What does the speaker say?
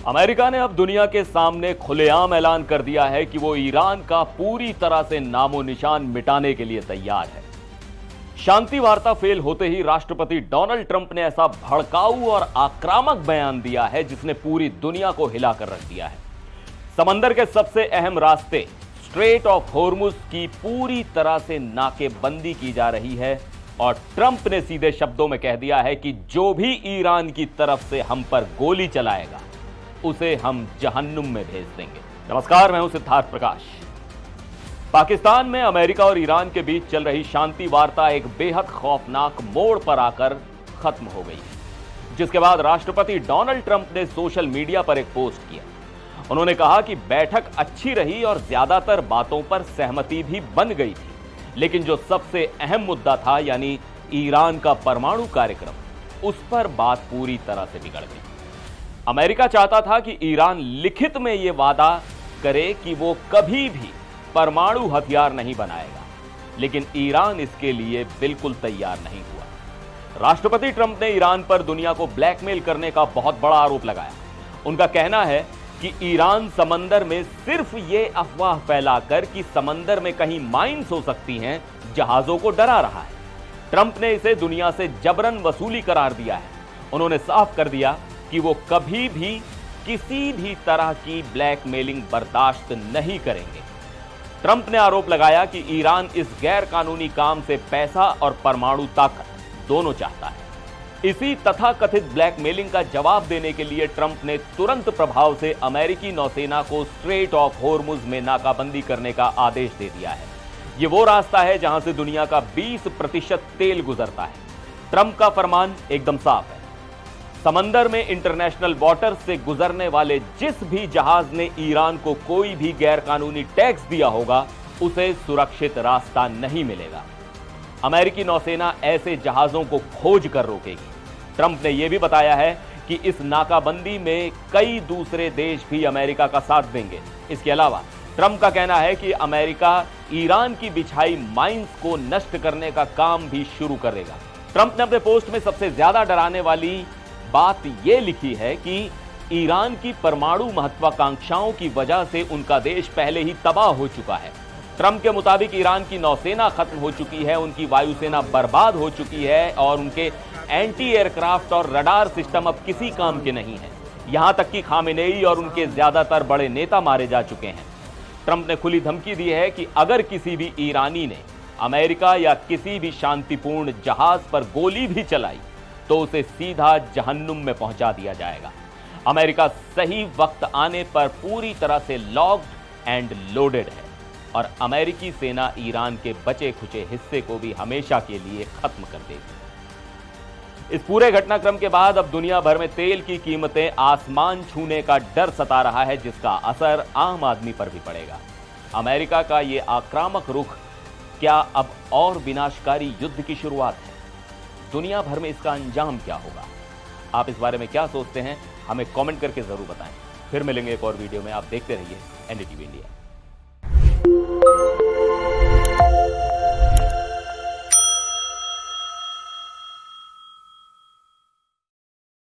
America ने अब दुनिया के सामने खुलेआम ऐलान कर दिया है कि वो ईरान का पूरी तरह से नामो निशान मिटाने के लिए तैयार है। शांति वार्ता फेल होते ही राष्ट्रपति डोनाल्ड ट्रंप ने ऐसा भड़काऊ और आक्रामक बयान दिया है जिसने पूरी दुनिया को हिलाकर रख दिया है। समंदर के सबसे अहम रास्ते स्ट्रेट ऑफ होर्मुज की पूरी तरह से नाकेबंदी की जा रही है और ट्रंप ने सीधे शब्दों में कह दिया है कि जो भी ईरान की तरफ से हम पर गोली चलाएगा उसे हम जहन्नुम में भेज देंगे। नमस्कार, मैं हूं सिद्धार्थ प्रकाश। पाकिस्तान में अमेरिका और ईरान के बीच चल रही शांति वार्ता एक बेहद खौफनाक मोड़ पर आकर खत्म हो गई है, जिसके बाद राष्ट्रपति डोनाल्ड ट्रंप ने सोशल मीडिया पर एक पोस्ट किया। उन्होंने कहा कि बैठक अच्छी रही और ज्यादातर बातों पर सहमति भी बन गई थी, लेकिन जो सबसे अहम मुद्दा था यानी ईरान का परमाणु कार्यक्रम, उस पर बात पूरी तरह से बिगड़ गई। अमेरिका चाहता था कि ईरान लिखित में यह वादा करे कि वो कभी भी परमाणु हथियार नहीं बनाएगा, लेकिन ईरान इसके लिए बिल्कुल तैयार नहीं हुआ। राष्ट्रपति ट्रंप ने ईरान पर दुनिया को ब्लैकमेल करने का बहुत बड़ा आरोप लगाया। उनका कहना है कि ईरान समंदर में सिर्फ ये अफवाह फैलाकर कि समंदर में कहीं माइंस हो सकती हैं, जहाजों को डरा रहा है। ट्रंप ने इसे दुनिया से जबरन वसूली करार दिया है। उन्होंने साफ कर दिया कि वो कभी भी किसी भी तरह की ब्लैकमेलिंग बर्दाश्त नहीं करेंगे। ट्रंप ने आरोप लगाया कि ईरान इस गैर कानूनी काम से पैसा और परमाणु ताकत दोनों चाहता है। इसी तथाकथित ब्लैकमेलिंग का जवाब देने के लिए ट्रंप ने तुरंत प्रभाव से अमेरिकी नौसेना को स्ट्रेट ऑफ होर्मुज में नाकाबंदी करने का आदेश दे दिया है। यह वो रास्ता है जहां से दुनिया का 20% तेल गुजरता है। ट्रंप का फरमान एकदम साफ है। समंदर में इंटरनेशनल वाटर से गुजरने वाले जिस भी जहाज ने ईरान को कोई भी गैरकानूनी टैक्स दिया होगा, उसे सुरक्षित रास्ता नहीं मिलेगा। अमेरिकी नौसेना ऐसे जहाजों को खोज कर रोकेगी। ट्रंप ने यह भी बताया है कि इस नाकाबंदी में कई दूसरे देश भी अमेरिका का साथ देंगे। इसके अलावा ट्रंप का कहना है कि अमेरिका ईरान की बिछाई माइंस को नष्ट करने का काम भी शुरू करेगा। ट्रंप ने अपने पोस्ट में सबसे ज्यादा डराने वाली बात यह लिखी है कि ईरान की परमाणु महत्वाकांक्षाओं की वजह से उनका देश पहले ही तबाह हो चुका है। ट्रंप के मुताबिक ईरान की नौसेना खत्म हो चुकी है, उनकी वायुसेना बर्बाद हो चुकी है और उनके एंटी एयरक्राफ्ट और रडार सिस्टम अब किसी काम के नहीं है। यहां तक कि खामेनेई और उनके ज्यादातर बड़े नेता मारे जा चुके हैं। ट्रंप ने खुली धमकी दी है कि अगर किसी भी ईरानी ने अमेरिका या किसी भी शांतिपूर्ण जहाज पर गोली भी चलाई तो उसे सीधा जहन्नुम में पहुंचा दिया जाएगा। अमेरिका सही वक्त आने पर पूरी तरह से लॉक्ड एंड लोडेड है और अमेरिकी सेना ईरान के बचे खुचे हिस्से को भी हमेशा के लिए खत्म कर देगी। इस पूरे घटनाक्रम के बाद अब दुनिया भर में तेल की कीमतें आसमान छूने का डर सता रहा है, जिसका असर आम आदमी पर भी पड़ेगा। अमेरिका का यह आक्रामक रुख क्या अब और विनाशकारी युद्ध की शुरुआत है? दुनिया भर में इसका अंजाम क्या होगा? आप इस बारे में क्या सोचते हैं? हमें कमेंट करके जरूर बताएं। फिर मिलेंगे एक और वीडियो में। आप देखते रहिए एनडीटीवी इंडिया।